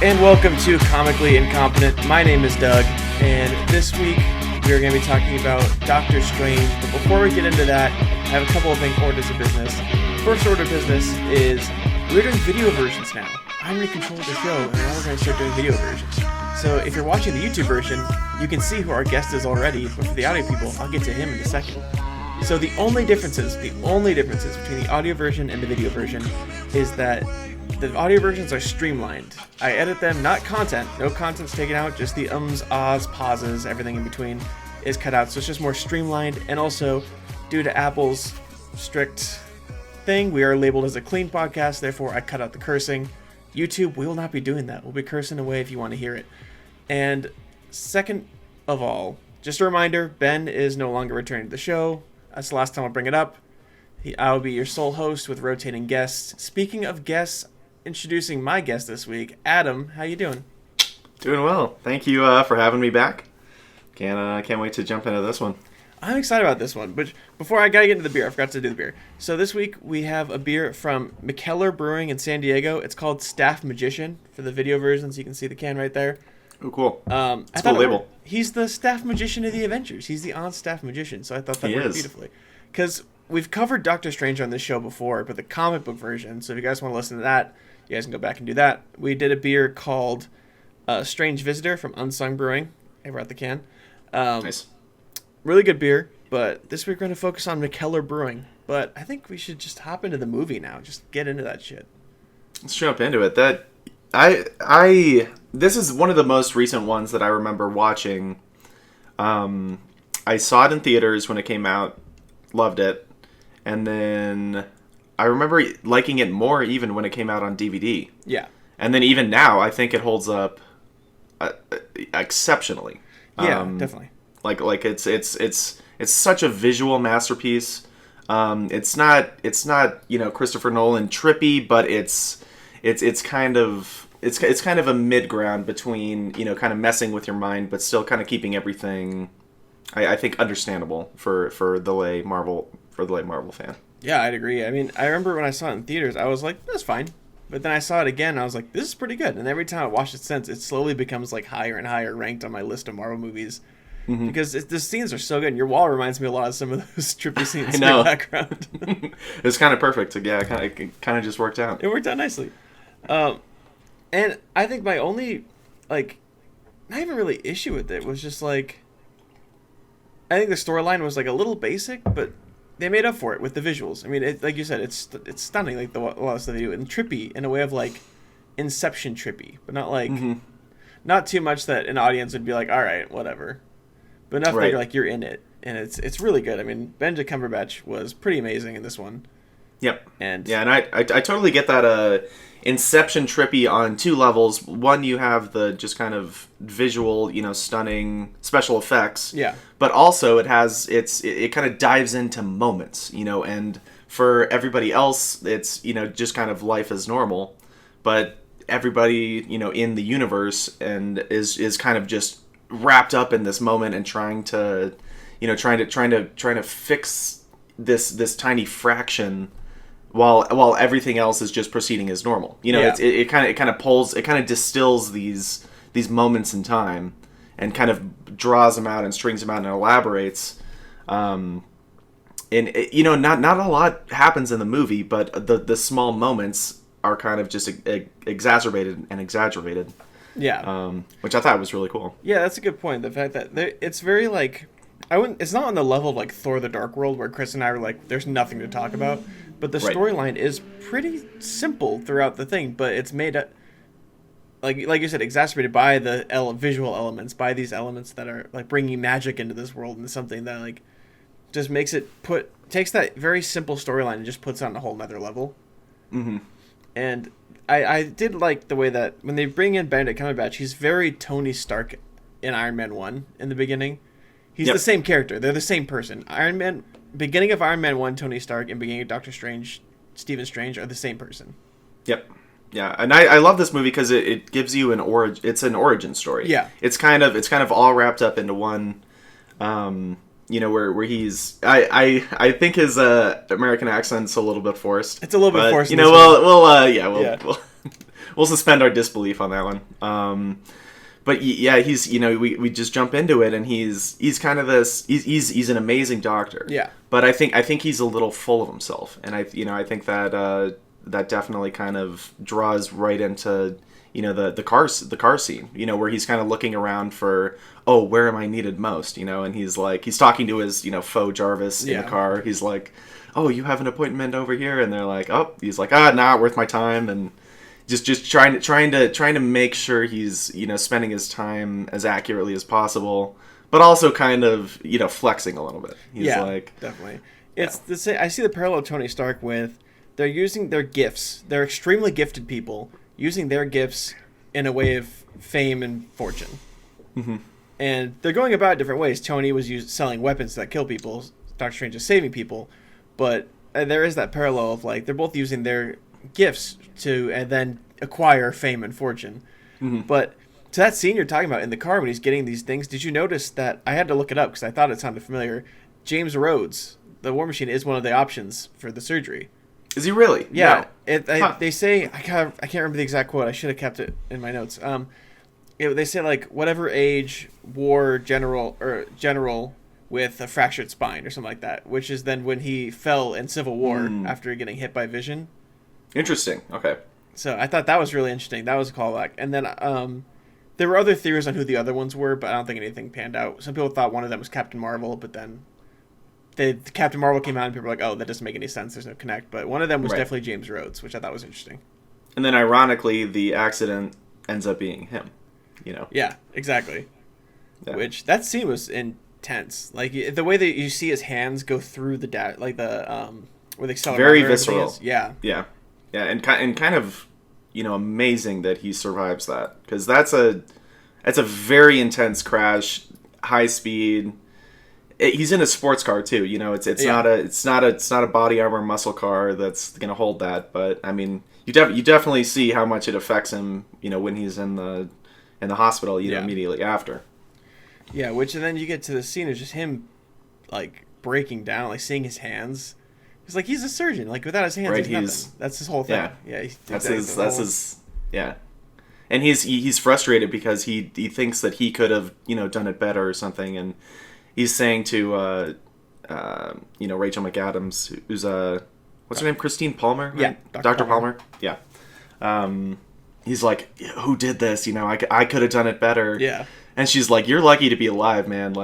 and welcome to Comically Incompetent. My name is Doug, and this week we are going to be talking about Doctor Strange. But before we get into that, I have a couple of orders of business. First order of business is we're doing video versions now. I'm in control of the show, and now we're going to start doing video versions. So if you're watching the YouTube version, you can see who our guest is already, but for the audio people, I'll get to him in a second. So the only differences between the audio version and the video version is that the audio versions are streamlined. I edit them, not content. No content's taken out, just the ums, ahs, pauses, everything in between is cut out. So it's just more streamlined. And also, due to Apple's strict thing, we are labeled as a clean podcast. Therefore, I cut out the cursing. YouTube, we will not be doing that. We'll be cursing away if you want to hear it. And second of all, just a reminder, Ben is no longer returning to the show. That's the last time I'll bring it up. I'll be your sole host with rotating guests. Speaking of guests, introducing my guest this week, Adam. How you doing? Doing well. Thank you for having me back. Can't wait to jump into this one. I'm excited about this one, but before I gotta get into the beer, I forgot to do the beer. So this week we have a beer from Wild Brewing in San Diego. It's called Staff Magician for the video versions. You can see the can right there. Oh, cool. It's a cool label. He's the staff magician of the Avengers. He's the on-staff magician, so I thought that worked beautifully. Because we've covered Doctor Strange on this show before, but the comic book version, so if you guys want to listen to that, you guys can go back and do that. We did a beer called Strange Visitor from Unsung Brewing. I brought the can. Nice. Really good beer, but this week we're going to focus on Wild Brewing. But I think we should just hop into the movie now. Just get into that shit. Let's jump into it. This is one of the most recent ones that I remember watching. I saw it in theaters when it came out, loved it, and then I remember liking it more even when it came out on DVD. Yeah. And then even now, I think it holds up exceptionally. Yeah, definitely. Like it's such a visual masterpiece. It's not Christopher Nolan trippy, but it's kind of a mid ground between kind of messing with your mind, but still kind of keeping everything, I think, understandable for the lay Marvel fan. Yeah, I'd agree. I mean, I remember when I saw it in theaters, I was like, that's fine. But then I saw it again, and I was like, this is pretty good. And every time I watched it since, it slowly becomes like higher and higher ranked on my list of Marvel movies. Mm-hmm. Because the scenes are so good. And your wall reminds me a lot of some of those trippy scenes in the background. It's kind of perfect. Yeah, it kind of just worked out. It worked out nicely. And I think my only, not even really issue with it was just I think the storyline was a little basic, but they made up for it with the visuals. I mean, like you said, it's stunning, a lot of stuff they do, and trippy in a way of Inception trippy, but not not too much that an audience would be like, all right, whatever, but enough that you're in it, and it's really good. I mean, Benedict Cumberbatch was pretty amazing in this one. Yep. And I totally get that Inception trippy on two levels. One, you have the just kind of visual, stunning special effects. Yeah. But also it kind of dives into moments, and for everybody else it's, just kind of life as normal. But everybody, in the universe and is kind of just wrapped up in this moment and trying to fix this tiny fraction while everything else is just proceeding as normal. It kind of distills these moments in time and kind of draws them out and strings them out and elaborates. And not a lot happens in the movie, but the small moments are kind of just exacerbated and exaggerated. Yeah. Which I thought was really cool. Yeah, that's a good point. The fact that it's very it's not on the level of Thor: The Dark World, where Chris and I were there's nothing to talk about. But the storyline is pretty simple throughout the thing, but it's made up, like you said, exacerbated by the visual elements, by these elements that are bringing magic into this world, and something that just makes it takes that very simple storyline and just puts it on a whole nother level. Mm-hmm. And I did like the way that when they bring in Benedict Cumberbatch, he's very Tony Stark in Iron Man 1 in the beginning. He's the same character. They're the same person. Beginning of Iron Man 1, Tony Stark, and beginning of Doctor Strange, Stephen Strange, are the same person. Yep. Yeah, and I love this movie because it gives you it's an origin story. Yeah. It's kind of all wrapped up into one, where he's, I think his American accent's a little bit forced. It's a little bit forced. We'll we'll suspend our disbelief on that one. But yeah, he's we just jump into it, and he's kind of he's an amazing doctor. Yeah. But I think he's a little full of himself, and I think that that definitely kind of draws right into the car scene, where he's kind of looking around for, oh, where am I needed most, and he's talking to his faux Jarvis in the car. He's like, oh, you have an appointment over here, and they're like, oh, he's like, not worth my time, and just trying to make sure he's spending his time as accurately as possible, but also kind of flexing a little bit. He's like, definitely. It's the same. I see the parallel of Tony Stark with they're using their gifts. They're extremely gifted people using their gifts in a way of fame and fortune. Mm-hmm. And they're going about it different ways. Tony was selling weapons that kill people. Doctor Strange is saving people. But there is that parallel of they're both using their gifts to and then acquire fame and fortune. Mm-hmm. But to that scene you're talking about in the car when he's getting these things, did you notice that I had to look it up because I thought it sounded familiar? James Rhodes, the War Machine, is one of the options for the surgery. Is he really? Yeah. No. They say I can't remember the exact quote. I should have kept it in my notes. They say whatever age war general with a fractured spine or something like that, which is then when he fell in Civil War after getting hit by Vision. Interesting. Okay. So I thought that was really interesting. That was a callback. And then there were other theories on who the other ones were, but I don't think anything panned out. Some people thought one of them was Captain Marvel, but then Captain Marvel came out and people were like, oh, that doesn't make any sense. There's no connect. But one of them was definitely James Rhodes, which I thought was interesting. And then ironically, the accident ends up being him. Yeah, exactly. Yeah. Which that scene was intense. The way that you see his hands go through the where the accelerator. Very visceral. Yeah. Yeah. Yeah, and kind of amazing that he survives that, because that's a very intense crash, high speed. He's in a sports car too. It's not a body armor muscle car that's gonna hold that. But I mean, you definitely see how much it affects him. When he's in the hospital. Immediately after. Yeah, and then you get to the scene of just him breaking down, seeing his hands. He's a surgeon. Without his hands, right, he's nothing. That's his whole thing. Yeah. That's his. Yeah. And he's frustrated because he thinks that he could have done it better or something, and he's saying to Rachel McAdams, who's what's her name, Christine Palmer, right? Yeah, Dr. Palmer. Yeah. He's like, who did this? I could have done it better. Yeah. And she's like, you're lucky to be alive, man. She's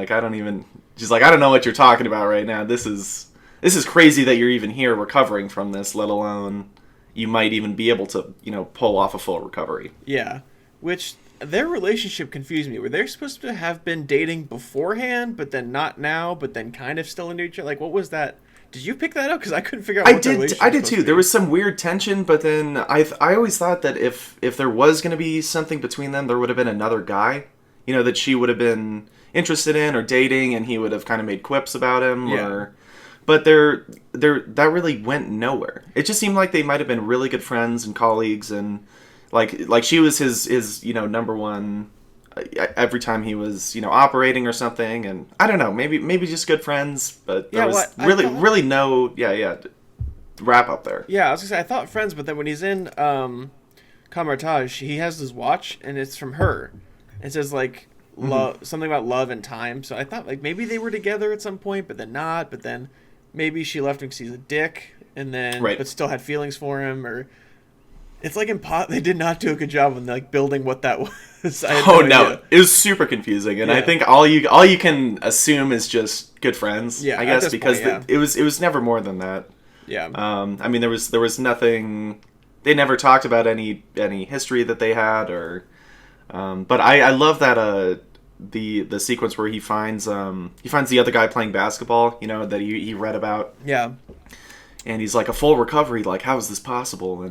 like, I don't know what you're talking about right now. This is crazy that you're even here recovering from this, let alone you might even be able to, pull off a full recovery. Yeah. Which their relationship confused me. Were they supposed to have been dating beforehand, but then not now, but then kind of still into each other? What was that? Did you pick that up? Because I couldn't figure out what their relationship was. I did too. There was some weird tension, but then I always thought that if there was going to be something between them, there would have been another guy, that she would have been interested in or dating, and he would have kind of made quips about him. Yeah. But that really went nowhere. It just seemed like they might have been really good friends and colleagues, and like she was his number one every time he was operating or something, and I don't know, maybe just good friends, but there was really no wrap up there. Yeah, I was gonna say I thought friends, but then when he's in Camartage, he has his watch and it's from her. It says love, something about love and time. So I thought maybe they were together at some point, but then not. But then maybe she left him because he's a dick, and then but still had feelings for him, or. It's they did not do a good job on building what that was. No, it was super confusing, and I think all you can assume is just good friends. Yeah, I guess because it was never more than that. Yeah. I mean, there was nothing. They never talked about any history that they had, or. But I love that the sequence where he finds the other guy playing basketball. That he read about. Yeah. And he's like, a full recovery. How is this possible?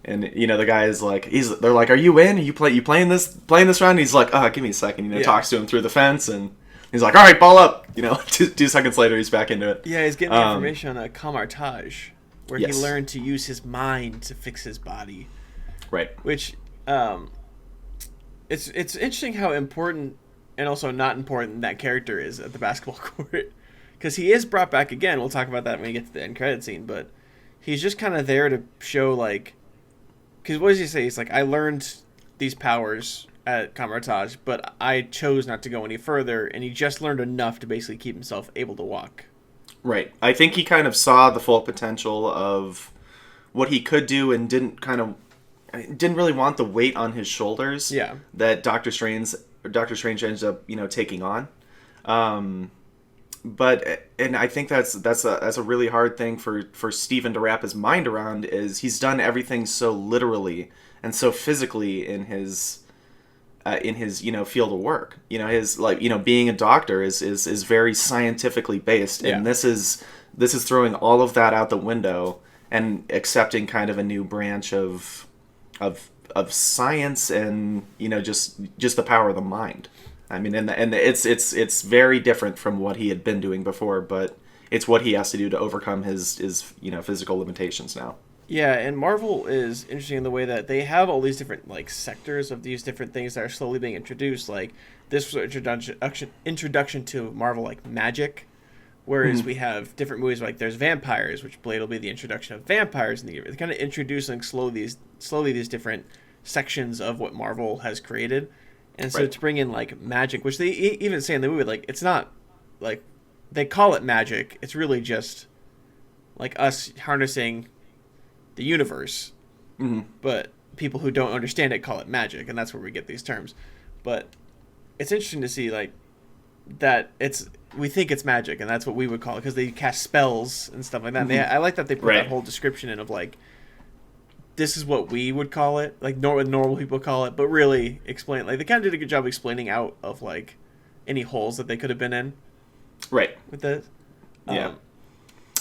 And the guy is like, they're like, are you in? Are you playing this round? And he's like, give me a second. Talks to him through the fence, and he's like, all right, ball up. 2 seconds later, he's back into it. Yeah, he's getting the information on a Camartage, where he learned to use his mind to fix his body. Right. Which, it's interesting how important and also not important that character is at the basketball court, because he is brought back again. We'll talk about that when we get to the end credit scene, but he's just kind of there to show Because what does he say? He's like, I learned these powers at Kamar-Taj, but I chose not to go any further, and he just learned enough to basically keep himself able to walk. Right. I think he kind of saw the full potential of what he could do and didn't really want the weight on his shoulders that Doctor Strange ends up, taking on. But I think that's a really hard thing for Steven to wrap his mind around, is he's done everything so literally and so physically in his field of work. His being a doctor is very scientifically based, and this is throwing all of that out the window and accepting kind of a new branch of science and just the power of the mind. I mean, and it's very different from what he had been doing before, but it's what he has to do to overcome his physical limitations now. Yeah, and Marvel is interesting in the way that they have all these different sectors of these different things that are slowly being introduced. Like this was an introduction to Marvel magic, whereas we have different movies there's vampires, which Blade will be the introduction of vampires in the year. They're kind of introducing slowly these different sections of what Marvel has created. And so to bring in magic, which they even say in the movie, it's not they call it magic. It's really just us harnessing the universe. Mm-hmm. But people who don't understand it call it magic, and that's where we get these terms. But it's interesting to see that we think it's magic, and that's what we would call it because they cast spells and stuff like that. Mm-hmm. I like that they put that whole description in of this is what we would call it, normal people call it, but really explain. They kind of did a good job explaining out of any holes that they could have been in. Right. With this. Yeah.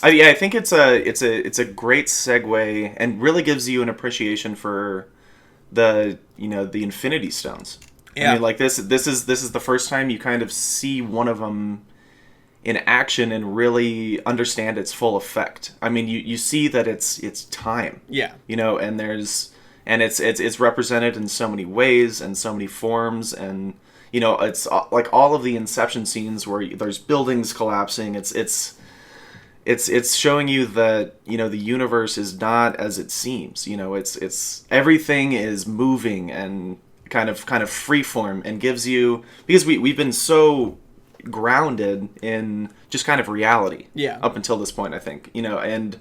I think it's a great segue and really gives you an appreciation for the Infinity Stones. Yeah. I mean, this is the first time you kind of see one of them in action and really understand its full effect. I mean, you see that it's time. Yeah. And it's represented in so many ways and so many forms, and it's all of the Inception scenes where there's buildings collapsing. It's showing you that the universe is not as it seems. It's everything is moving and kind of freeform, and gives you, because we've been so grounded in just kind of reality up until this point, I think, and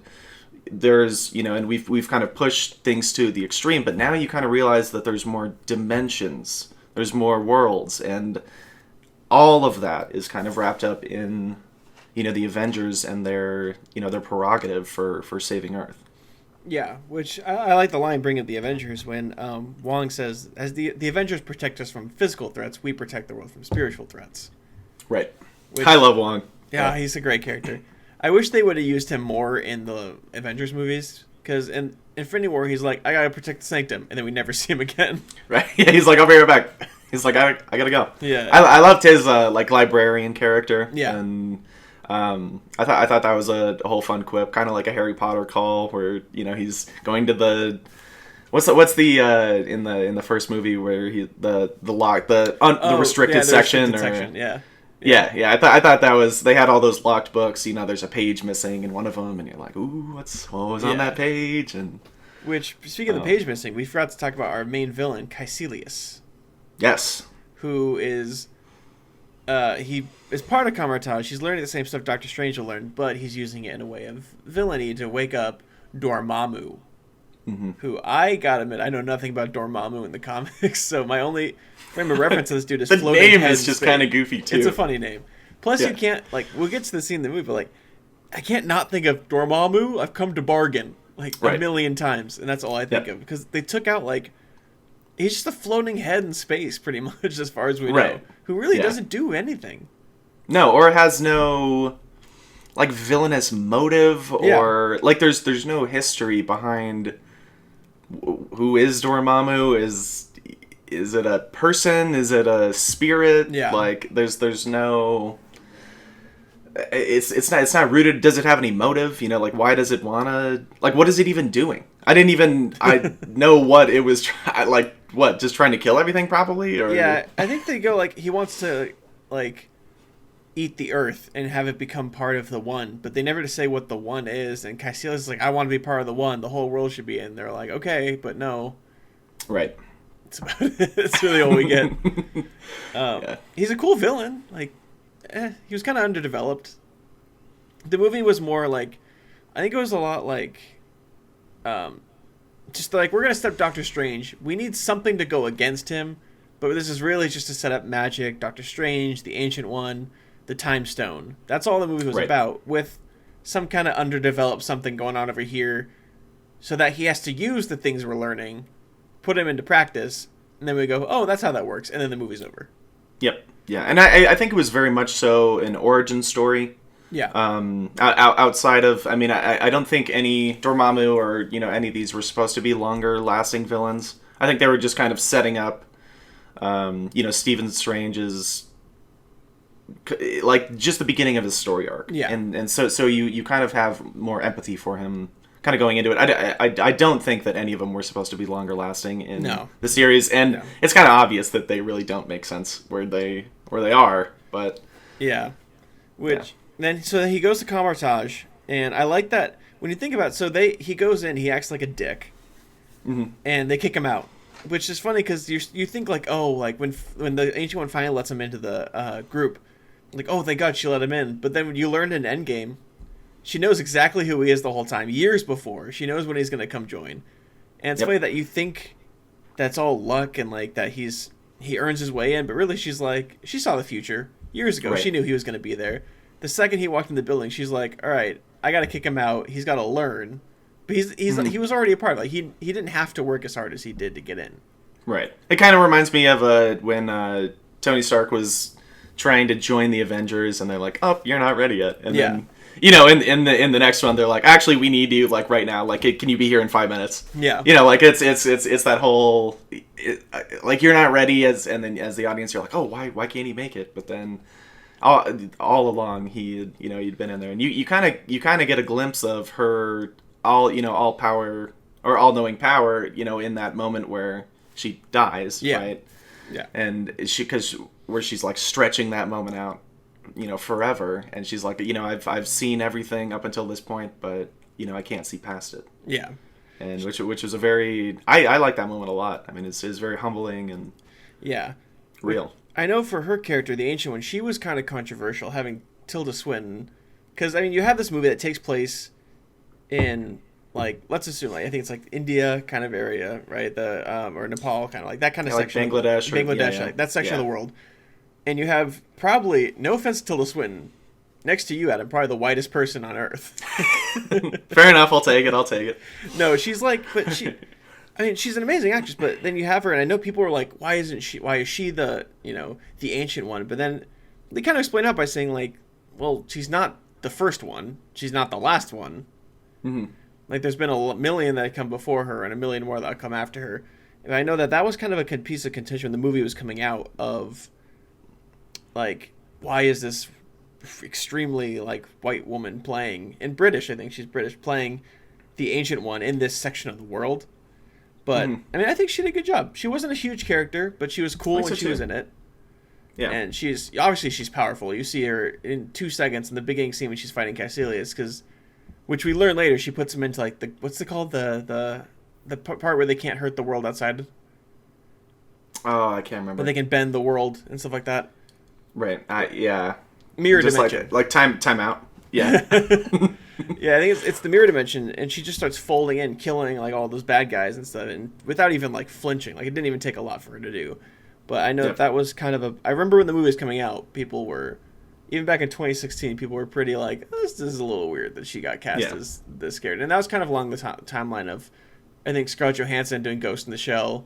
there's and we've kind of pushed things to the extreme, but now you kind of realize that there's more dimensions, there's more worlds, and all of that is kind of wrapped up in the Avengers and their their prerogative for saving Earth. Yeah, which I like the line, bring up the Avengers, when Wong says, as the Avengers protect us from physical threats, we protect the world from spiritual threats. Right. I love Wong. Yeah, he's a great character. I wish they would have used him more in the Avengers movies, because in Infinity War, he's like, I gotta protect the Sanctum, and then we never see him again. Right? Yeah, he's like, I'll be right back. He's like, I gotta go. Yeah. I loved his librarian character. Yeah. And I thought that was a whole fun quip, kind of like a Harry Potter call, where he's going to the what's the in the first movie where the restricted section, Yeah. I thought that was, they had all those locked books. There's a page missing in one of them, and you're like, ooh, what was on that page? And which, speaking of the page missing, we forgot to talk about our main villain, Caecilius. Yes. Who is he is part of Kamar-Taj. He's learning the same stuff Doctor Strange will learn, but he's using it in a way of villainy to wake up Dormammu. Mm-hmm. Who, I gotta admit, I know nothing about Dormammu in the comics, so my only frame of reference to this dude is the name is just kind of goofy too. It's a funny name. Plus, you can't we'll get to the scene in the movie, but I can't not think of Dormammu. I've come to bargain a million times, and that's all I think of, because they took out he's just a floating head in space, pretty much, as far as we know, who really doesn't do anything. No, or has no villainous motive, or there's no history behind who is Dormammu. Is it a person? Is it a spirit? Yeah. There's no. It's not rooted. Does it have any motive? Why does it wanna? What is it even doing? I know what it was. What? Just trying to kill everything, probably? Or yeah, I think they go he wants to eat the earth and have it become part of the one, but they never say what the one is. And Caecilius is like, I want to be part of the one. The whole world should be in. They're like, okay, but no. Right. It's really all we get. He's a cool villain. Like, he was kind of underdeveloped. The movie was more like, I think it was a lot like, just like, we're going to step Doctor Strange. We need something to go against him, but this is really just to set up magic, Doctor Strange, the Ancient One, the Time Stone. That's all the movie was about, with some kind of underdeveloped something going on over here, so that he has to use the things we're learning, put them into practice, and then we go, oh, that's how that works, and then the movie's over. Yep. Yeah, and I think it was very much so an origin story. Yeah. Outside of, I mean, I don't think any Dormammu or, you know, any of these were supposed to be longer lasting villains. I think they were just kind of setting up, you know, Stephen Strange's, like, just the beginning of his story arc. Yeah. And so you kind of have more empathy for him kind of going into it. I don't think that any of them were supposed to be longer lasting in the series, and it's kind of obvious that they really don't make sense where they are, but then he goes to Kamar-Taj, and I like that when you think about it, he goes in, he acts like a dick, and they kick him out, which is funny because you think like, oh, like when the Ancient One finally lets him into the group, like, oh, thank God she let him in, but then when you learn in Endgame, she knows exactly who he is the whole time, years before. She knows when he's going to come join. And it's funny that you think that's all luck and like that he earns his way in, but really she saw the future. Years ago, she knew he was going to be there. The second he walked in the building, she's like, all right, I got to kick him out. He's got to learn. But he was already a part of it. Like, he didn't have to work as hard as he did to get in. Right. It kind of reminds me of when Tony Stark was trying to join the Avengers, and they're like, oh, you're not ready yet. And then, you know, in the next one, they're like, actually, we need you like right now. Like, can you be here in 5 minutes? Yeah. You know, like it's that whole, like, you're not ready and then as the audience, you're like, oh, why can't he make it? But then all along he'd been in there, and you kind of get a glimpse of her all power or all knowing power, you know, in that moment where she dies, right? Yeah. And where she's like stretching that moment out, you know, forever, and she's like, you know, I've seen everything up until this point, but you know, I can't see past it. Yeah. And which was a very, I like that moment a lot. I mean, it's very humbling and real. I know for her character, the Ancient One, she was kind of controversial, having Tilda Swinton, because I mean, you have this movie that takes place in, like, let's assume, like, I think it's like India kind of area, right? Or Nepal, kind of like that kind of section. Like Bangladesh. Like that section of the world. And you have probably, no offense to Tilda Swinton, next to you, Adam, probably the whitest person on earth. Fair enough, I'll take it. No, she's like, but I mean, she's an amazing actress, but then you have her, and I know people are like, why is she the, you know, the Ancient One? But then they kind of explain out by saying, like, well, she's not the first one. She's not the last one. Mm-hmm. Like, there's been a million that have come before her and a million more that have come after her. And I know that was kind of a piece of contention when the movie was coming out of, like, why is this extremely, like, white woman playing, and British, I think she's British, playing the Ancient One in this section of the world? But, I mean, I think she did a good job. She wasn't a huge character, but she was cool when she was in it. Yeah. And she's powerful. You see her in 2 seconds in the beginning scene when she's fighting Caecilius, which we learn later, she puts him into, like, what's it called? The part where they can't hurt the world outside. Oh, I can't remember. But they can bend the world and stuff like that. Right. Yeah. Mirror dimension. Like time out. Yeah. Yeah, I think it's the mirror dimension, and she just starts folding in, killing, like, all those bad guys and stuff, and without even, like, flinching. Like, it didn't even take a lot for her to do. But I know that was kind of I remember when the movie was coming out, people were, even back in 2016, people were pretty like, oh, this is a little weird that she got cast as this character. And that was kind of along the timeline of, I think, Scarlett Johansson doing Ghost in the Shell,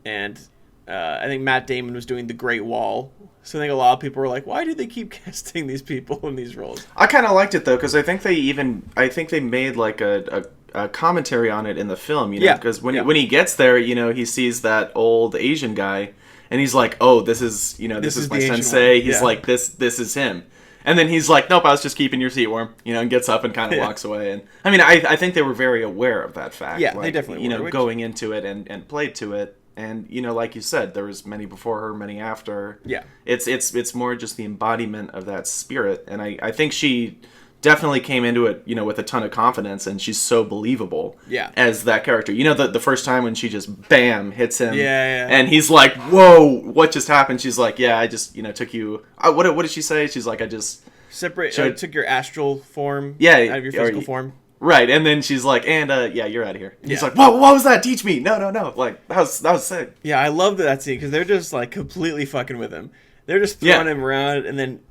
and I think Matt Damon was doing The Great Wall. So I think a lot of people were like, why do they keep casting these people in these roles? I kind of liked it, though, because I think they made, like, a commentary on it in the film, you know, because when he gets there, you know, he sees that old Asian guy, and he's like, oh, this is my sensei. He's like, this is him. And then he's like, nope, I was just keeping your seat warm, you know, and gets up and kind of walks away. And I mean, I think they were very aware of that fact. Yeah, they definitely were. You know, going into it and played to it. and you know, like you said, there was many before her, many after. Yeah. It's more just the embodiment of that spirit, and I think she definitely came into it, you know, with a ton of confidence, and she's so believable as that character. You know, the first time when she just bam hits him, and he's like, "Whoa, what just happened?" She's like, "Yeah, I just, you know, took you." What did she say? She's like, "I just took your astral form, out of your physical form." Right, and then she's like, "And yeah, you're out of here." And he's like, "Whoa, what was that? Teach me!" No. Like that was sick. Yeah, I love that scene because they're just like completely fucking with him. They're just throwing him around, and then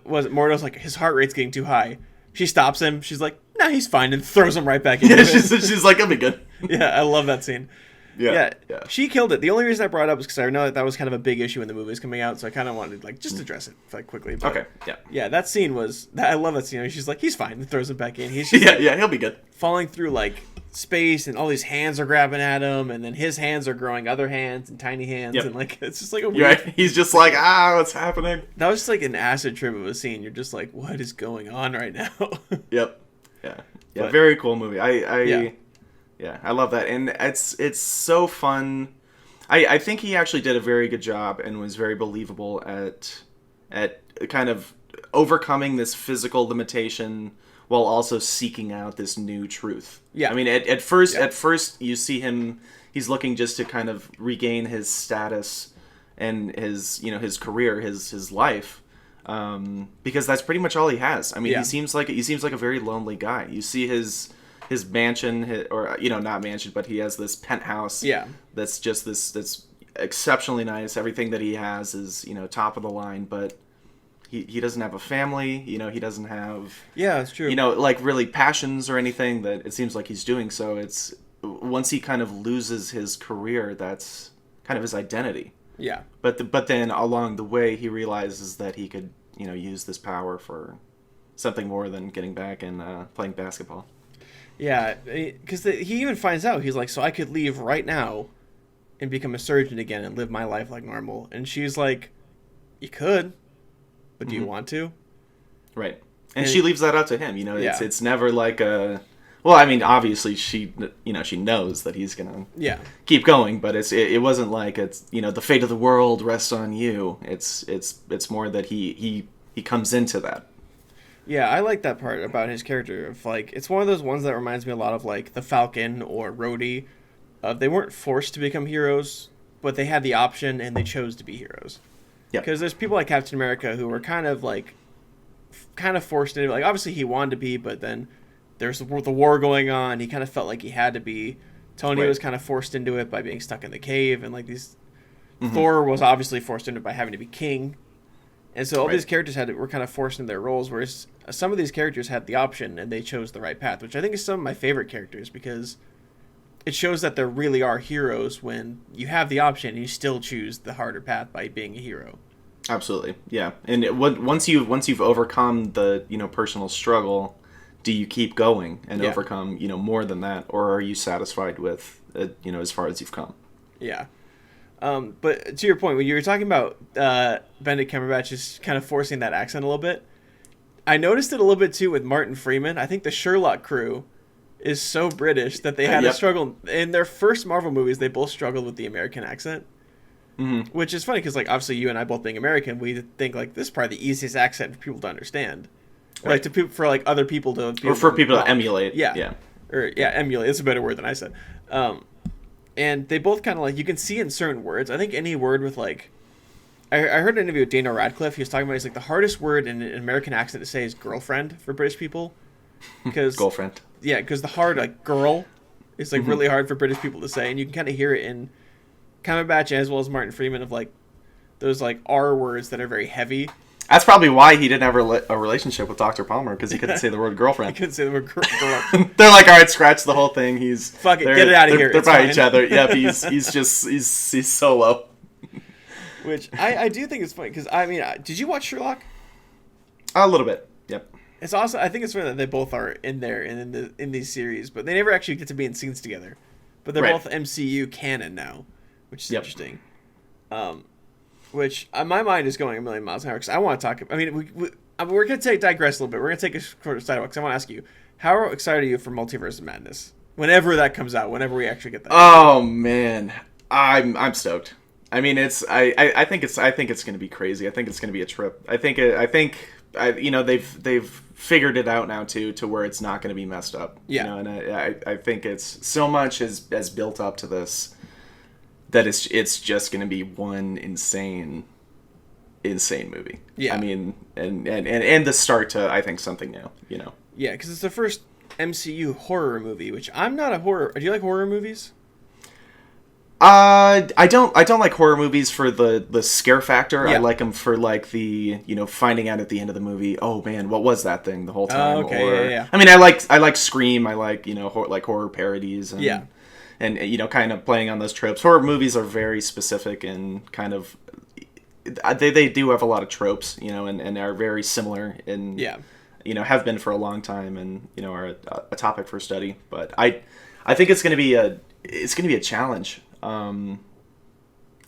was it Mordo's like his heart rate's getting too high. She stops him. She's like, "Nah, he's fine," and throws him right back into it. She's like, "I'll be good." Yeah, I love that scene. Yeah, she killed it. The only reason I brought it up is because I know that was kind of a big issue when the movie was coming out, so I kind of wanted to like just address it like quickly. But, okay, yeah, that scene was. I love that scene. She's like, "He's fine," and throws him back in. He's just, he'll be good. Falling through like space, and all these hands are grabbing at him, and then his hands are growing other hands and tiny hands, and like it's just like a weird. Right. He's just like, what's happening? That was just like an acid trip of a scene. You're just like, what is going on right now? Yep. Yeah. But, very cool movie. I love that, and it's so fun. I think he actually did a very good job and was very believable at kind of overcoming this physical limitation while also seeking out this new truth. Yeah, I mean, at first you see him, he's looking just to kind of regain his status and his career, his life. Because that's pretty much all he has. I mean, he seems like a very lonely guy. You see his mansion, or not mansion, but he has this penthouse. Yeah, that's just that's exceptionally nice. Everything that he has is top of the line, but he doesn't have a family. He doesn't have that's true. Like really passions or anything that it seems like he's doing. So it's once he kind of loses his career, that's kind of his identity. Yeah. But then along the way, he realizes that he could, use this power for something more than getting back and playing basketball. Yeah, because he even finds out, he's like, so I could leave right now and become a surgeon again and live my life like normal. And she's like, you could, but do you want to? Right. And she leaves that up to him. It's never like a... Well, I mean, obviously she knows that he's gonna keep going, but it wasn't like it's the fate of the world rests on you. It's more that he comes into that. Yeah, I like that part about his character. Of like, it's one of those ones that reminds me a lot of like the Falcon or Rhodey. They weren't forced to become heroes, but they had the option and they chose to be heroes. Yeah, because there's people like Captain America who were kind of forced into it. Like, obviously he wanted to be, but then there's the war going on. He kind of felt like he had to be. Tony was kind of forced into it by being stuck in the cave, and like these. Thor was obviously forced into it by having to be king, and so all these characters were kind of forced into their roles. Whereas some of these characters had the option and they chose the right path, which I think is some of my favorite characters because it shows that there really are heroes when you have the option and you still choose the harder path by being a hero. Absolutely, yeah. And once you've overcome the personal struggle, do you keep going and overcome more than that, or are you satisfied with as far as you've come? Yeah. But to your point, when you were talking about Benedict Cumberbatch is kind of forcing that accent a little bit, I noticed it a little bit too with Martin Freeman. I think the Sherlock crew is so British that they had to struggle in their first Marvel movies. They both struggled with the American accent, which is funny because like obviously you and I both being American, we think like this is probably the easiest accent for people to understand. Right. Like for like other people to or for people to emulate. Emulate. It's a better word than I said. And they both kind of like you can see in certain words. I think any word with like, I heard an interview with Daniel Radcliffe. He was talking about he's like the hardest word in an American accent to say is girlfriend for British people, because girlfriend. Yeah, because the hard like girl is like really hard for British people to say, and you can kind of hear it in Cumberbatch as well as Martin Freeman of like those like R words that are very heavy. That's probably why he didn't have a relationship with Dr. Palmer, because he couldn't say the word girlfriend. He couldn't say the word girl. They're like, all right, scratch the whole thing. Fuck it, get it out of here. They're by each other. Yep, he's solo. Which I do think is funny, because I mean, did you watch Sherlock? A little bit. Yep. It's also, I think it's funny that they both are in there in these series, but they never actually get to be in scenes together. But they're both MCU canon now, which is interesting. Which my mind is going a million miles an hour because I want to talk. I mean, we're going to digress a little bit. We're going to take a short sidewalk because I want to ask you, how excited are you for Multiverse of Madness? Whenever that comes out, whenever we actually get that. Oh man, I'm stoked. I mean, I think it's going to be crazy. I think it's going to be a trip. They've figured it out now too, to where it's not going to be messed up. Yeah. And I think it's so much has built up to this that it's just going to be one insane movie. Yeah. I mean, and the start to, I think, something new. Yeah, because it's the first MCU horror movie, which I'm not a horror. Do you like horror movies? I don't like horror movies for the scare factor. Yeah. I like them for like the finding out at the end of the movie, oh man, what was that thing the whole time? Oh, okay, yeah. I mean, I like Scream. I like like horror parodies. And, yeah. And kind of playing on those tropes. Horror movies are very specific and kind of they do have a lot of tropes, and are very similar in have been for a long time, and are a topic for study. But I think it's going to be a challenge.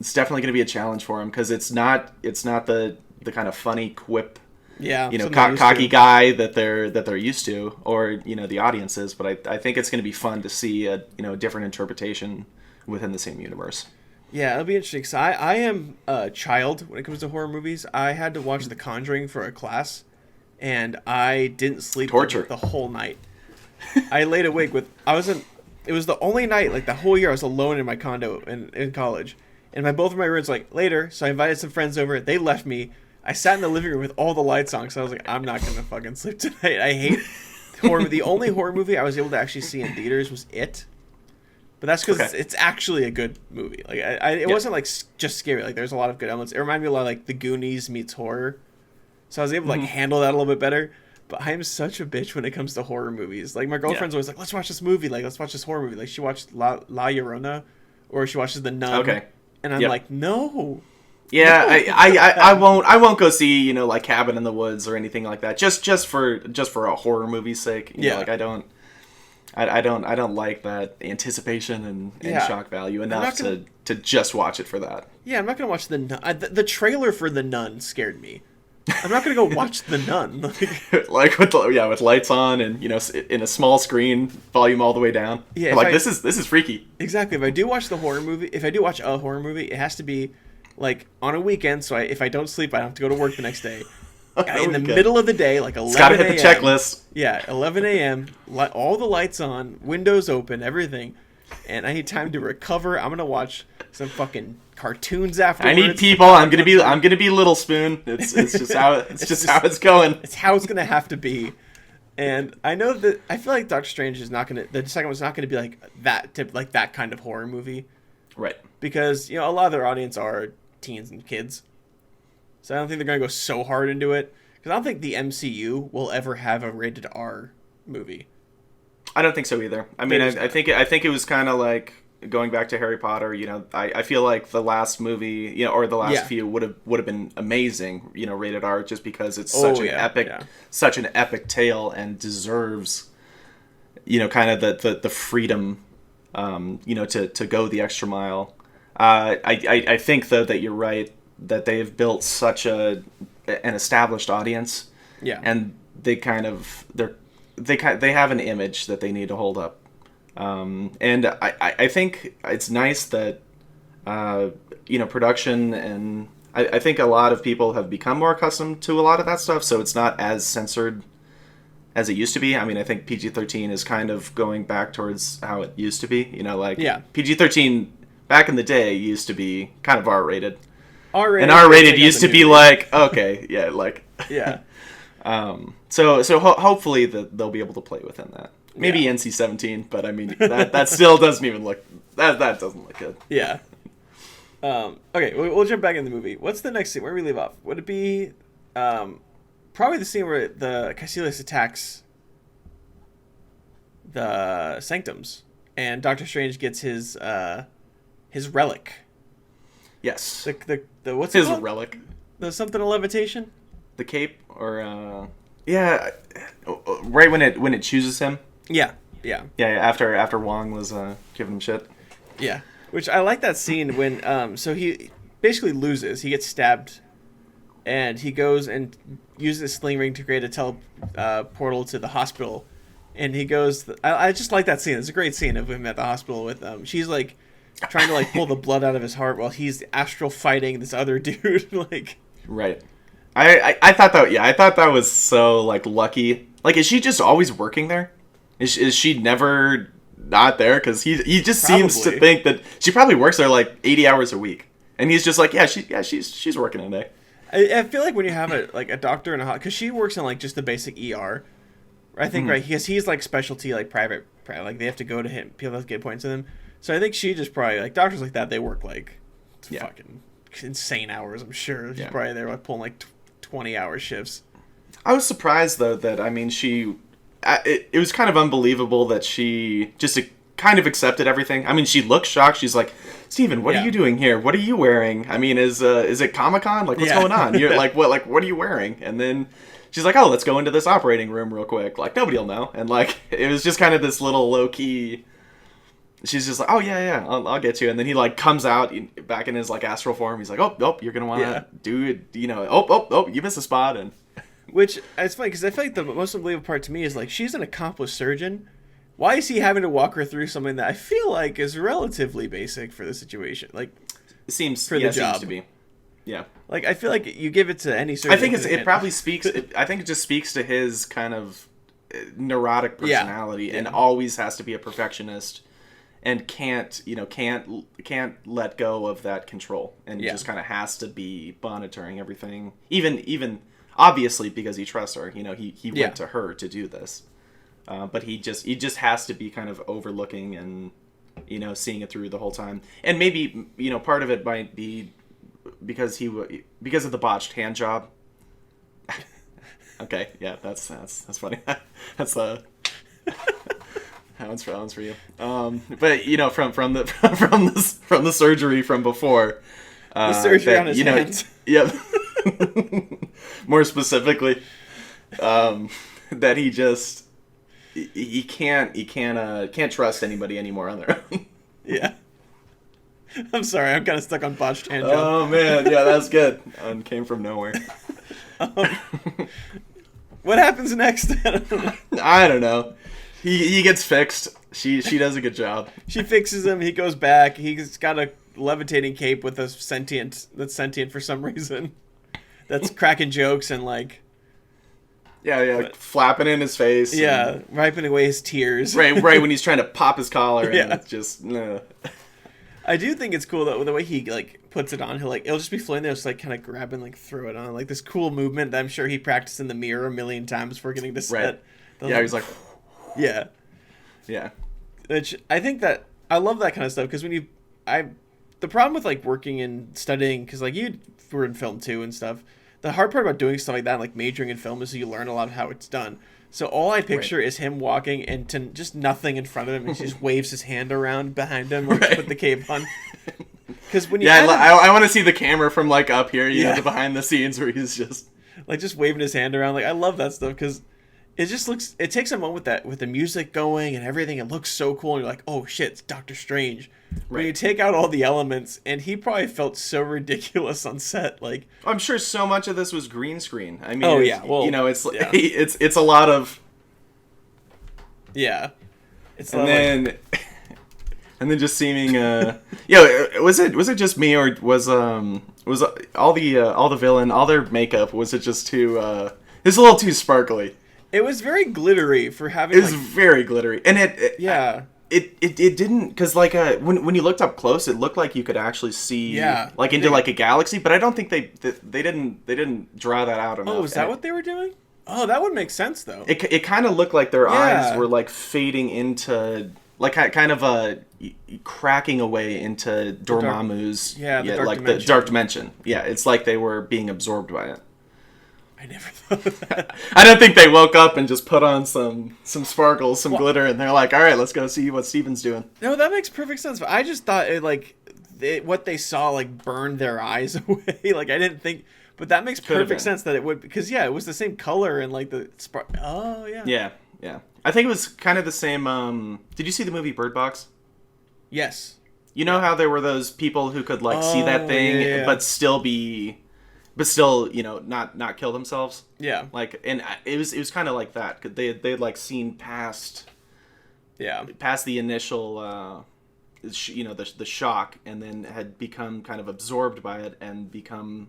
It's definitely going to be a challenge for him, because it's not the kind of funny quip, cocky guy that they're used to, or the audience is. But I think it's going to be fun to see a different interpretation within the same universe. Yeah, it'll be interesting, because I am a child when it comes to horror movies. I had to watch The Conjuring for a class, and I didn't sleep the whole night. I laid awake it was the only night, like the whole year, I was alone in my condo in college. And both of my rooms later, so I invited some friends over. They left me. I sat in the living room with all the lights on, because I was like, I'm not going to fucking sleep tonight. I hate horror. The only horror movie I was able to actually see in theaters was It. But that's because it's actually a good movie. Like it wasn't like just scary. Like there's a lot of good elements. It reminded me a lot of like The Goonies meets horror. So I was able to handle that a little bit better. But I am such a bitch when it comes to horror movies. Like my girlfriend's always like, let's watch this movie. Like let's watch this horror movie. Like she watched La Llorona, or she watches The Nun. Okay. And I'm like, no. Yeah, no. I won't go see like Cabin in the Woods or anything like that. Just for a horror movie's sake. You know, like I don't like that anticipation and shock value enough to just watch it for that. Yeah, I'm not gonna watch The Nun. The trailer for The Nun scared me. I'm not gonna go watch The Nun. Like with lights on and in a small screen, volume all the way down. Yeah, this is freaky. Exactly. If I do watch a horror movie, it has to be like on a weekend. So if I don't sleep, I don't have to go to work the next day. In the middle of the day, like 11 a.m. It's gotta hit the checklist. Yeah, 11 a.m. All the lights on, windows open, everything, and I need time to recover. I'm gonna watch some fucking cartoons afterwards. I need people. I'm gonna be Little Spoon. It's just how it's going. It's how it's gonna have to be. And I know that I feel like Doctor Strange is not gonna. The second one's not gonna be like that kind of horror movie, right? Because a lot of their audience are teens and kids. So I don't think they're going to go so hard into it. Because I don't think the MCU will ever have a rated R movie. I don't think so either. I mean, I think it was kind of like going back to Harry Potter. I feel like the last movie, or the last few would have been amazing. Rated R, just because it's such an epic tale, and deserves, kind of the freedom, to go the extra mile. I think though that you're right, that they have built such an established audience, and they have an image that they need to hold up, and I think it's nice that production, and I think a lot of people have become more accustomed to a lot of that stuff, so it's not as censored as it used to be. I mean, I think PG-13 is kind of going back towards how it used to be. PG-13 back in the day used to be kind of R-rated. And R-rated used to be like, okay, yeah, like... Yeah. So hopefully they'll be able to play within that. Maybe NC-17, but I mean, that still doesn't even look... That doesn't look good. Yeah. Okay, we'll jump back in the movie. What's the next scene? Where do we leave off? Would it be... probably the scene where the Caecilius attacks the Sanctums, and Doctor Strange gets his relic. Yes. The what's his it called? Relic? The something of levitation? The cape, or right when it chooses him. Yeah. After Wong was giving him shit. Yeah, which I like that scene when so he basically loses. He gets stabbed, and he goes and uses a sling ring to create a portal to the hospital. And he goes. I just like that scene. It's a great scene of him at the hospital with she's like trying to like pull the blood out of his heart while he's astral fighting this other dude. Like, right. I thought that, yeah, I thought that was so like lucky. Like, is she just always working there? Is she never not there? Because he just seems to think that she probably works there like 80 hours a week, and he's just like, she's working today. I feel like when you have a doctor in a because she works in like just the basic ER, I think, right? Because he's like specialty, like private, like they have to go to him. People have to get appointments with him. So I think she just probably like doctors like that. They work like fucking insane hours. I'm sure she's probably there like pulling like 20-hour shifts. I was surprised though that it was kind of unbelievable that she just kind of accepted everything. I mean, she looked shocked. She's like, Steven, what are you doing here? What are you wearing? I mean, is it Comic-Con? Like, what's going on? You're like, what are you wearing? And then she's like, oh, let's go into this operating room real quick. Like, nobody will know. And like, it was just kind of this little low key. She's just like, oh yeah, I'll get you. And then he like comes out back in his like astral form. He's like, oh, you're gonna want to do it. You know, oh, you missed a spot. And which it's funny because I feel like the most unbelievable part to me is like she's an accomplished surgeon. Why is he having to walk her through something that I feel like is relatively basic for the situation? Like, it seems for the job seems to be. Yeah. Like, I feel like you give it to any surgeon. I think it probably speaks. I think it just speaks to his kind of neurotic personality, and always has to be a perfectionist, and can't let go of that control, and just kind of has to be monitoring everything. Even obviously because he trusts her. You know, he went to her to do this. But he just has to be kind of overlooking and, you know, seeing it through the whole time. And maybe, you know, part of it might be because of the botched hand job. Okay, yeah, that's funny. That's that one's for you. But you know, from the surgery from before. The surgery on his hands. Yeah. More specifically, that he just. He can't trust anybody anymore on their own. Yeah. I'm sorry, I'm kind of stuck on botched hand job. Oh man, yeah, that's good. Came from nowhere. What happens next? I don't know. He gets fixed. She does a good job. She fixes him. He goes back. He's got a levitating cape with that's sentient for some reason. That's cracking jokes and like. Yeah, like flapping in his face. Yeah, wiping away his tears. Right when he's trying to pop his collar, and it's just. I do think it's cool though the way he like puts it on. It'll just be floating there, just like kind of grab and like throw it on, like this cool movement that I'm sure he practiced in the mirror a million times before getting to set. Right. He's like. Yeah. Yeah. Which I think that I love that kind of stuff because the problem with like working and studying, because like you were in film too and stuff. The hard part about doing stuff like that, like majoring in film, is you learn a lot of how it's done. So all I picture is him walking and to just nothing in front of him, and he just waves his hand around behind him, like to put the cape on. Because when I want to see the camera from like up here, you know, the behind the scenes where he's just waving his hand around. Like I love that stuff because it just looks. It takes a moment with the music going and everything. It looks so cool, and you're like, oh shit, it's Doctor Strange. When you take out all the elements, and he probably felt so ridiculous on set. Like I'm sure so much of this was green screen. I mean, you know, it's it's a lot of it's and then just seeming was it just me, or was all the villain, all their makeup, was it just too it's a little too sparkly. It was very glittery for having. It was very glittery, and it didn't, because like when you looked up close, it looked like you could actually see into like a galaxy, but I don't think they didn't draw that out enough. Oh, is that what they were doing? Oh, that would make sense though. It kind of looked like their eyes were like fading into like kind of cracking away into Dormammu's the dark dimension. Yeah, it's like they were being absorbed by it. I never thought of that. I don't think they woke up and just put on some sparkles, some glitter, and they're like, all right, let's go see what Steven's doing. No, that makes perfect sense. But I just thought what they saw like burned their eyes away. Like I didn't think, but that makes perfect sense that it would, because it was the same color and like the spark. Oh yeah. Yeah. I think it was kind of the same. Did you see the movie Bird Box? Yes. You know how there were those people who could like see that thing, but still, you know, not kill themselves. Yeah. Like, and it was kind of like that. They had like seen past the initial the shock, and then had become kind of absorbed by it and become,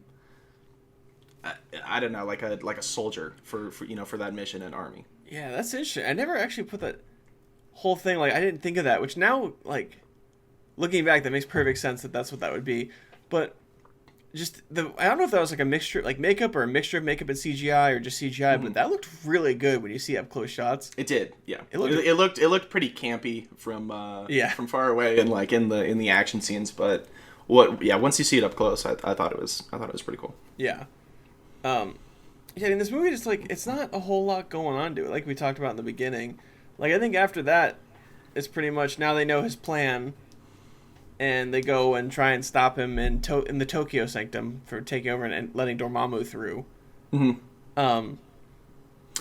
I don't know, like a soldier for that mission in Army. Yeah, that's interesting. I never actually put that whole thing, like, I didn't think of that, which now, like, looking back, that makes perfect sense that that's what that would be. But just I don't know if that was like a mixture, like makeup, or a mixture of makeup and CGI, or just CGI, but that looked really good when you see up close shots. It did, yeah. It looked pretty campy from far away, and like in the action scenes, but once you see it up close, I thought it was pretty cool. Yeah. Yeah, I mean, this movie just, like, it's not a whole lot going on to it, like we talked about in the beginning. Like, I think after that, it's pretty much now they know his plan, and they go and try and stop him in the Tokyo Sanctum for taking over and letting Dormammu through. Mm-hmm.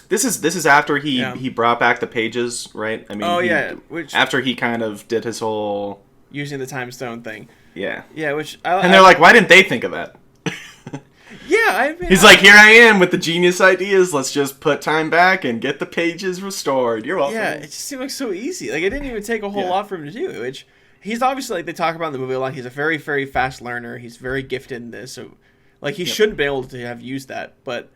This is after he brought back the pages, right? I mean, after he kind of did his whole using the time stone thing. Yeah. Yeah, and they're like, why didn't they think of that? Yeah, he's like, here I am with the genius ideas. Let's just put time back and get the pages restored. You're welcome. Yeah, it just seemed like so easy. Like, it didn't even take a whole lot for him to do, which he's obviously, like they talk about in the movie a lot, he's a very, very fast learner. He's very gifted in this. So, like, he shouldn't be able to have used that. But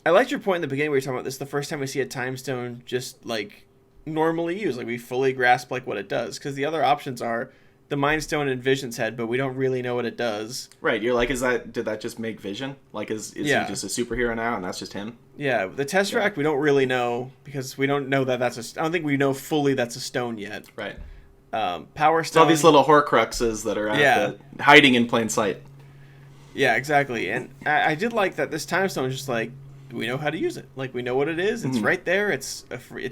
I liked your point in the beginning where you're talking about this is the first time we see a time stone just, like, normally used. Like, we fully grasp, like, what it does. Because the other options are the Mind Stone and Vision's head, but we don't really know what it does. Right, you're like, did that just make Vision? Like, is he just a superhero now, and that's just him? Yeah, the Tesseract we don't really know, because we don't know that I don't think we know fully that's a stone yet. Right. Power Stone. It's all these little Horcruxes that are hiding in plain sight. Yeah, exactly. And I did like that this time stone is just like, we know how to use it. Like, we know what it is. It's right there. It's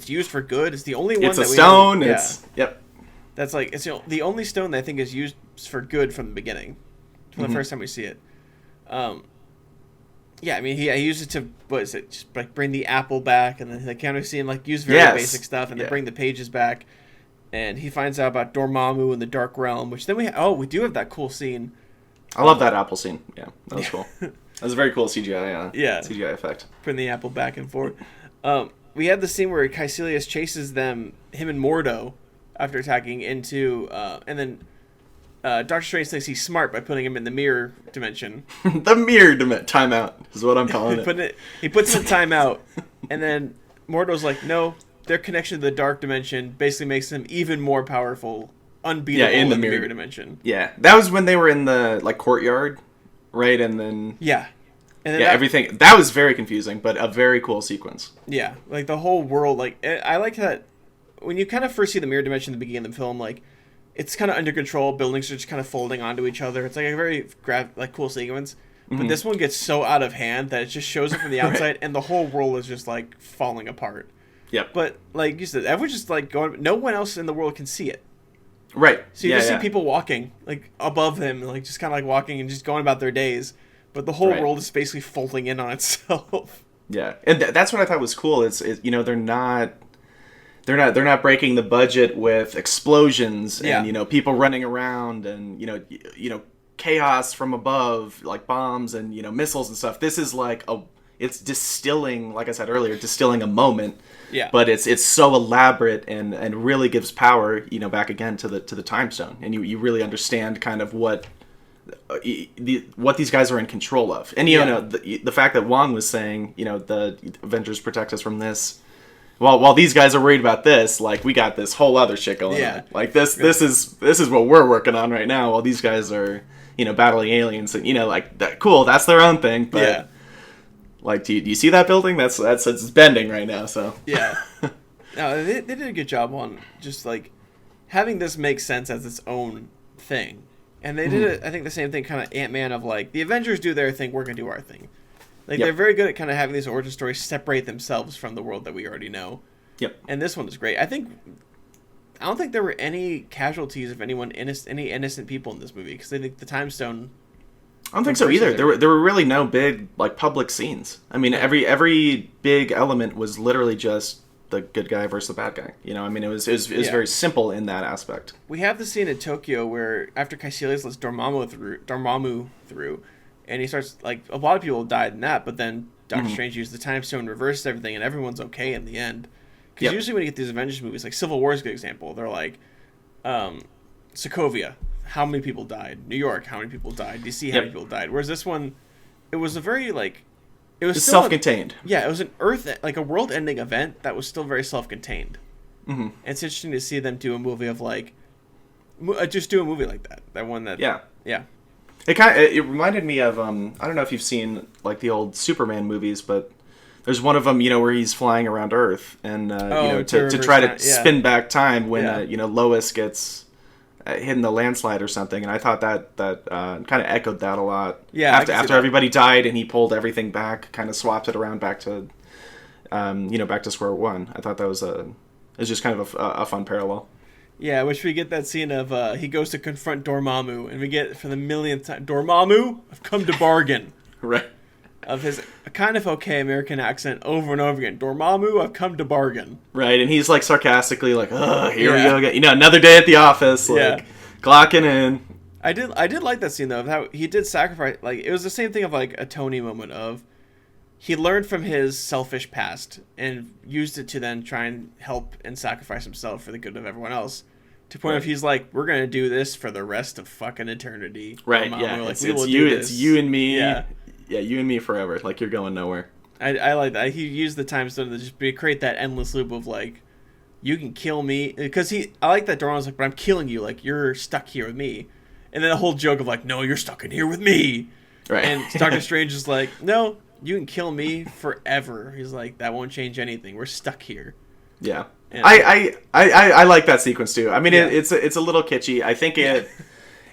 used for good. It's the only one it's a stone. Yep. That's like, it's the only stone that I think is used for good from the beginning, from the first time we see it. Yeah, I mean, he used it to, what is it, just like bring the apple back, and then they kind of see him like use very basic stuff, and then bring the pages back, and he finds out about Dormammu and the Dark Realm, which then we do have that cool scene. I love that apple scene. Yeah, that was cool. That was a very cool CGI. CGI effect. Bring the apple back and forth. We had the scene where Caecilius chases him and Mordo, after attacking into, and then Doctor Strange thinks he's smart by putting him in the mirror dimension. The mirror timeout is what I'm calling it. He puts him in timeout, and then Mordo's like, no, their connection to the dark dimension basically makes them even more powerful, unbeatable in the mirror dimension. Yeah, that was when they were in the courtyard, right? And then everything that was very confusing, but a very cool sequence. Yeah, like the whole world. Like, I like that. When you kind of first see the mirror dimension at the beginning of the film, like, it's kind of under control. Buildings are just kind of folding onto each other. It's like a very cool sequence. But this one gets so out of hand that it just shows it from the outside, and the whole world is just like falling apart. Yep. But like you said, everyone's just like going. No one else in the world can see it. Right. So you just see people walking like above them, like just kind of like walking and just going about their days. But the whole world is basically folding in on itself. Yeah, and that's what I thought was cool. Is they're not breaking the budget with explosions and people running around and chaos from above, like bombs and missiles and stuff. This is like it's distilling, like I said earlier, distilling a moment. Yeah. But it's so elaborate and really gives power, back again to the time stone, and you really understand kind of what these guys are in control of. And the fact that Wong was saying, the Avengers protect us from this. While these guys are worried about this, like, we got this whole other shit going on. Like, this is what we're working on right now, while these guys are, battling aliens and, like, that, cool, that's their own thing, but like, do you see that building? That's it's bending right now, so. Yeah. No, they did a good job on just, like, having this make sense as its own thing. And they did, I think, the same thing, kind of Ant-Man of, like, the Avengers do their thing, we're going to do our thing. Like, they're very good at kind of having these origin stories separate themselves from the world that we already know. Yep. And this one is great. I don't think there were any casualties of any innocent people in this movie, because I think the time stone. I don't think so either. There were really no big, like, public scenes. I mean, every big element was literally just the good guy versus the bad guy. I mean, it was very simple in that aspect. We have the scene in Tokyo where after Caecilius lets Dormammu through. And he starts, like, a lot of people died in that, but then Doctor Strange used the time stone, reverses everything, and everyone's okay in the end. Because usually when you get these Avengers movies, like Civil War is a good example, they're like, Sokovia, how many people died? New York, how many people died? DC, how many people died? Whereas this one, it was a very it was it's self-contained. It was an a world-ending event that was still very self-contained. Mm-hmm. It's interesting to see them do a movie of just do a movie like that. That one that yeah. It reminded me of I don't know if you've seen the old Superman movies, but there's one of them where he's flying around Earth and to try to spin back time when Lois gets hit in the landslide or something, and I thought that kind of echoed that a lot. Yeah, after everybody died and he pulled everything back, kind of swapped it around back to back to square one. I thought that was just kind of a fun parallel. Yeah, which we get that scene of he goes to confront Dormammu, and we get for the millionth time, Dormammu, I've come to bargain. Right. Of his kind of okay American accent over and over again. Dormammu, I've come to bargain. Right, and he's sarcastically oh, here we go again. Another day at the office, clocking in. I did like that scene though, of how he did sacrifice. It was the same thing of a Tony moment of he learned from his selfish past and used it to then try and help and sacrifice himself for the good of everyone else. To the point of he's we're gonna do this for the rest of fucking eternity. Right, Dormammu. It's you and me. Yeah, you and me forever. You're going nowhere. I like that. He used the time stone to just create that endless loop of you can kill me. Because I like that Dormammu's but I'm killing you. You're stuck here with me. And then the whole joke of no, you're stuck in here with me. Right. And Doctor Strange is no, you can kill me forever. He's that won't change anything. We're stuck here. Yeah. And I like that sequence too. I mean, it's a little kitschy. I think it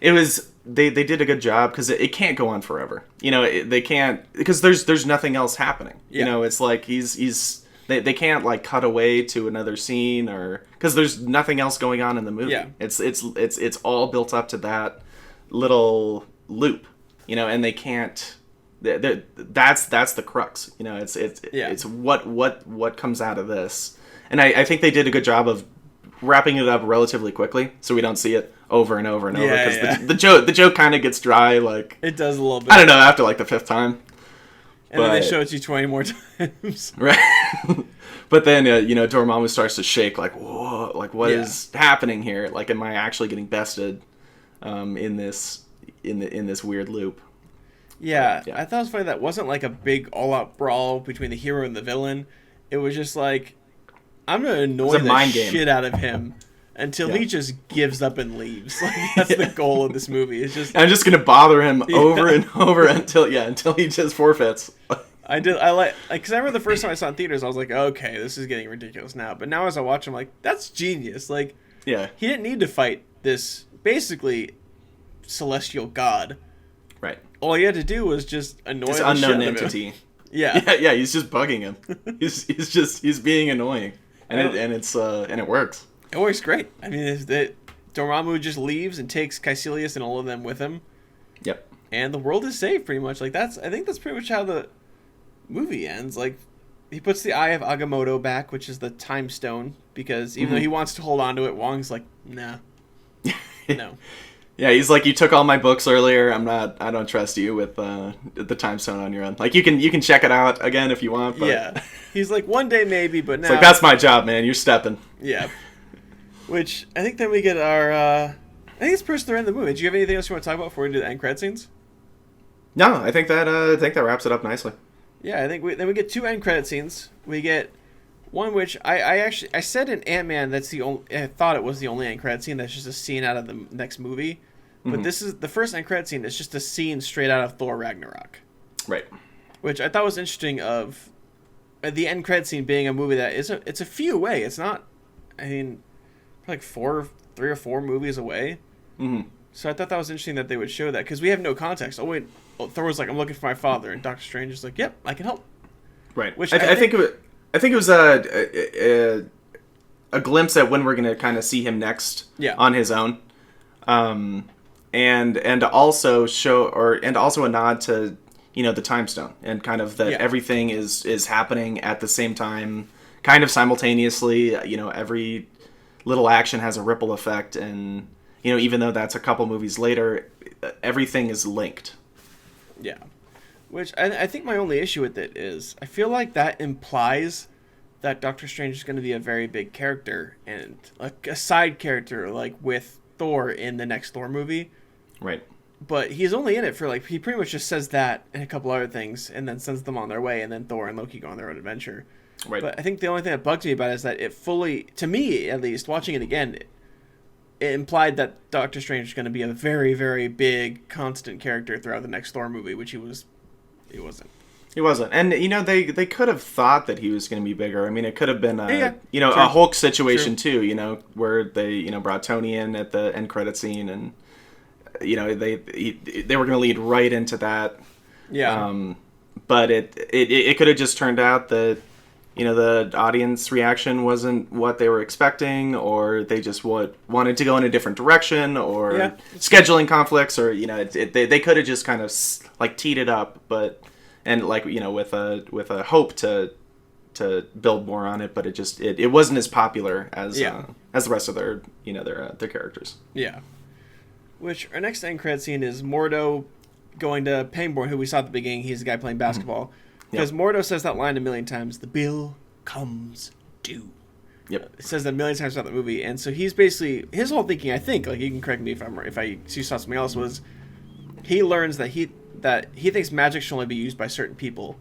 was... They did a good job because it can't go on forever. They can't because there's nothing else happening. It's they can't cut away to another scene or because there's nothing else going on in the movie. Yeah. It's all built up to that little loop. And they can't. That's the crux. It's what comes out of this. And I think they did a good job of wrapping it up relatively quickly so we don't see it over and over and over because the joke kind of gets dry it does a little bit. I don't know after the fifth time and then they show it to you 20 more times, right? But then Dormammu starts to shake whoa, what is happening here? Am I actually getting bested in this weird loop? I thought it was funny that wasn't a big all-out brawl between the hero and the villain. It was just I'm gonna annoy the shit out of him until he just gives up and leaves. That's the goal of this movie. It's just I'm just gonna bother him over and over until he just forfeits. I because I remember the first time I saw it in theaters, I was okay, this is getting ridiculous now. But now as I watch, I'm that's genius. He didn't need to fight this basically celestial god. Right. All he had to do was just annoy this the unknown shit entity. Yeah. He's just bugging him. He's being annoying. And it works. It works great. I mean, Dormammu just leaves and takes Caecilius and all of them with him. Yep. And the world is saved, pretty much. I think that's pretty much how the movie ends. He puts the Eye of Agamotto back, which is the time stone, because even though he wants to hold on to it, Wong's nah. No. Yeah, he's you took all my books earlier. I don't trust you with the time stone on your own. You can check it out again if you want. But yeah, he's one day maybe, but now it's that's my job, man. You're stepping. Yeah. Which I think then we get our. I think it's pretty much the end of the movie. Do you have anything else you want to talk about before we do the end credit scenes? No, I think that wraps it up nicely. Yeah, I think we get two end credit scenes. We get one which I said in Ant-Man that's the only. I thought it was the only end credit scene. That's just a scene out of the next movie. But this is the first end credit scene. It's just a scene straight out of Thor Ragnarok. Right. Which I thought was interesting of the end credit scene being a movie that it's a few away. It's not, I mean, 3 or 4 movies away. Mm-hmm. So I thought that was interesting that they would show that because we have no context. Oh wait, Thor was I'm looking for my father, and Doctor Strange is yep, I can help. Right. Which I think it was a glimpse at when we're going to kind of see him next on his own. And also a nod to the time stone and kind of that everything is happening at the same time, kind of simultaneously. Every little action has a ripple effect, and even though that's a couple movies later, everything is linked. Yeah, which I think my only issue with it is I feel like that implies that Doctor Strange is going to be a very big character and a side character with Thor in the next Thor movie. Right. But he's only in it for, like, he pretty much just says that and a couple other things and then sends them on their way, and then Thor and Loki go on their own adventure. Right. But I think the only thing that bugged me about it is that it fully, to me at least, watching it again, it implied that Doctor Strange is going to be a very, very big, constant character throughout the next Thor movie, which he wasn't. He wasn't. And, they could have thought that he was going to be bigger. I mean, it could have been, a True. Hulk situation, True. too, where they, brought Tony in at the end credit scene, and, they were going to lead right into that. Yeah. But it could have just turned out that, the audience reaction wasn't what they were expecting, or they just wanted to go in a different direction, or scheduling conflicts, or, they could have just kind of, like, teed it up, and like, with a hope to build more on it, but it wasn't as popular as the rest of their characters. Yeah. Which our next end credit scene is Mordo going to Pangborn, who we saw at the beginning. He's the guy playing basketball. Because Mordo says that line a million times, the bill comes due. Yep. It says that a million times throughout the movie. And so he's basically, his whole thinking, I think, like, you can correct me if I saw something else, was he learns that he thinks magic should only be used by certain people.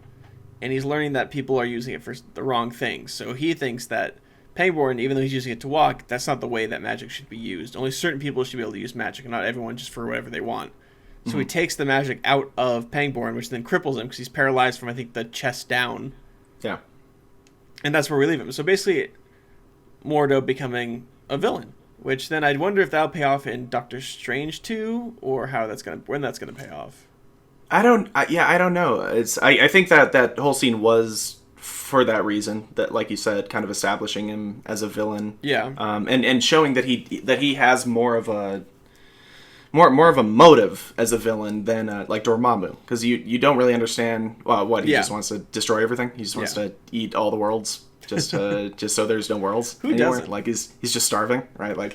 And he's learning that people are using it for the wrong things. So he thinks that Pangborn, even though he's using it to walk, that's not the way that magic should be used. Only certain people should be able to use magic, and not everyone just for whatever they want. So he takes the magic out of Pangborn, which then cripples him because he's paralyzed from, I think, the chest down. Yeah. And that's where we leave him. So basically, Mordo becoming a villain, which then I'd wonder if that'll pay off in Doctor Strange 2, or when that's gonna pay off. I don't know. I think that whole scene was for that reason, that, like you said, kind of establishing him as a villain. Yeah. And showing that he has more of a motive as a villain than like Dormammu, because you don't really understand what he just wants to destroy everything. He just wants to eat all the worlds, just so there's no worlds Who anymore. doesn't? Like he's just starving, right? Like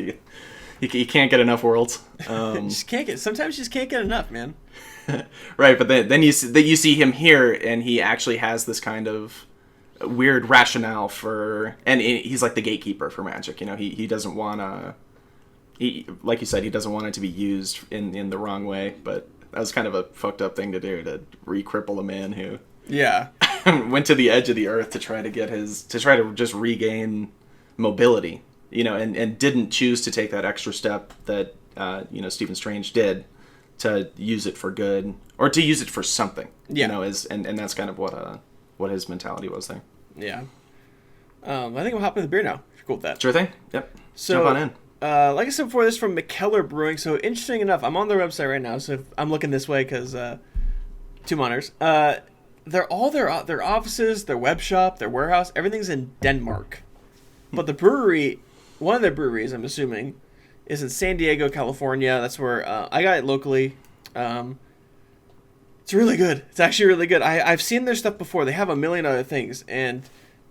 he can't get enough worlds. Sometimes you just can't get enough, man. Right, but then you see him here, and he actually has this kind of weird rationale for, and he's like the gatekeeper for magic. He doesn't want to. Like you said, he doesn't want it to be used in the wrong way, but that was kind of a fucked up thing to do, to re-cripple a man who went to the edge of the earth to try to just regain mobility, and didn't choose to take that extra step that Stephen Strange did to use it for good, or to use it for something. And that's kind of what his mentality was there. Yeah. I think we'll hop in the beer now, if you're cool with that. Sure thing. Yep. So, jump on in. Like I said before, this is from McKellar Brewing. So, interesting enough, I'm on their website right now, so if I'm looking this way because two monitors. They're all their offices, their web shop, their warehouse, everything's in Denmark. But the brewery, one of their breweries, I'm assuming, is in San Diego, California. That's where I got it locally. It's really good. It's actually really good. I've seen their stuff before. They have a million other things, and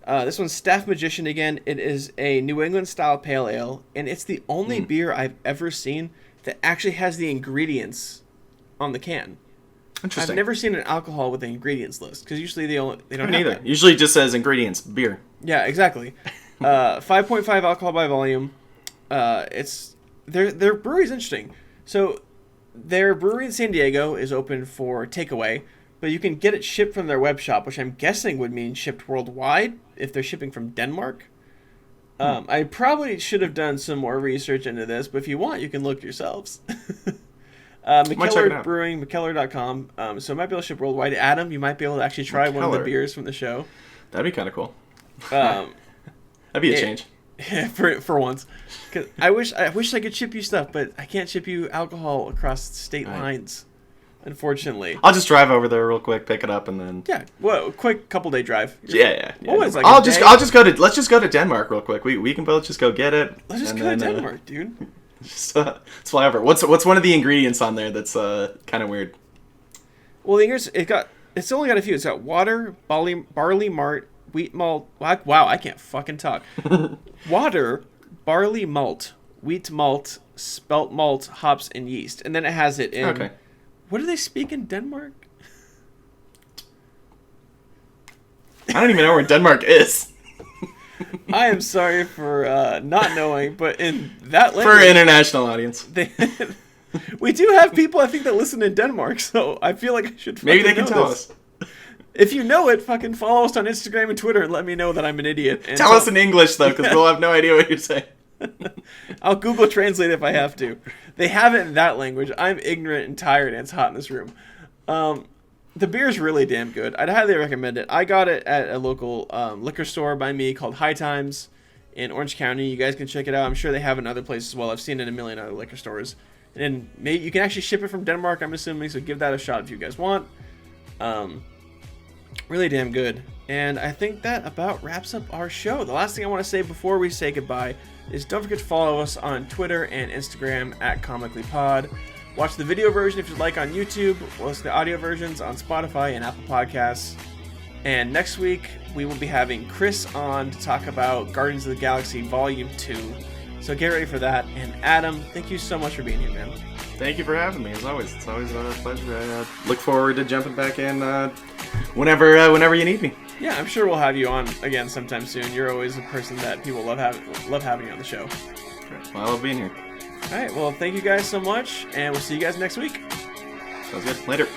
this one's Staff Magician again. It is a New England style pale ale, and it's the only beer I've ever seen that actually has the ingredients on the can. Interesting. I've never seen an alcohol with the ingredients list, because usually they don't have either. that. Usually it just says ingredients, beer. Yeah, exactly. 5.5 alcohol by volume. Their brewery's interesting. So their brewery in San Diego is open for takeaway, but you can get it shipped from their web shop, which I'm guessing would mean shipped worldwide if they're shipping from Denmark. I probably should have done some more research into this, but if you want, you can look yourselves. McKellar Brewing, McKellar.com. So it might be able to ship worldwide. Adam, you might be able to actually try one of the beers from the show. That'd be kind of cool. That'd be a change. For once. 'Cause I wish I could ship you stuff, but I can't ship you alcohol across state lines, unfortunately. I'll just drive over there real quick, pick it up, and then... Yeah, well, quick couple day drive. Yeah. Like let's just go to Denmark real quick. We can both just go get it. Let's just go to Denmark, dude. Just let's fly over. What's one of the ingredients on there that's kind of weird? Well, the ingredients, it's only got a few. It's got water, barley malt, wheat malt. Wow, I can't fucking talk. Water, barley malt, wheat malt, spelt malt, hops, and yeast. And then it has it in... Okay. What do they speak in Denmark? I don't even know where Denmark is. I am sorry for not knowing, but in that language... For an international audience. We do have people, I think, that listen in Denmark, so I feel like I should Maybe they can know tell this. us. If you know it, fucking follow us on Instagram and Twitter and let me know that I'm an idiot. And tell us in English, though, because we'll have no idea what you're saying. I'll Google Translate if I have to. They have it in that language. I'm ignorant and tired, and it's hot in this room. The beer is really damn good. I'd highly recommend it. I got it at a local liquor store by me called High Times in Orange County. You guys can check it out. I'm sure they have it in other places as well. I've seen it in a million other liquor stores. And maybe you can actually ship it from Denmark, I'm assuming, so give that a shot if you guys want. Really damn good. And I think that about wraps up our show. The last thing I want to say before we say goodbye is don't forget to follow us on Twitter and Instagram at ComicallyPod. Watch the video version if you'd like on YouTube. Listen to the audio versions on Spotify and Apple Podcasts. And next week, we will be having Chris on to talk about Guardians of the Galaxy Volume 2. So get ready for that. And Adam, thank you so much for being here, man. Thank you for having me, as always. It's always a pleasure. I look forward to jumping back in whenever you need me. Yeah, I'm sure we'll have you on again sometime soon. You're always a person that people love having on the show. Well, I love being here. All right, well, thank you guys so much, and we'll see you guys next week. Sounds good. Later.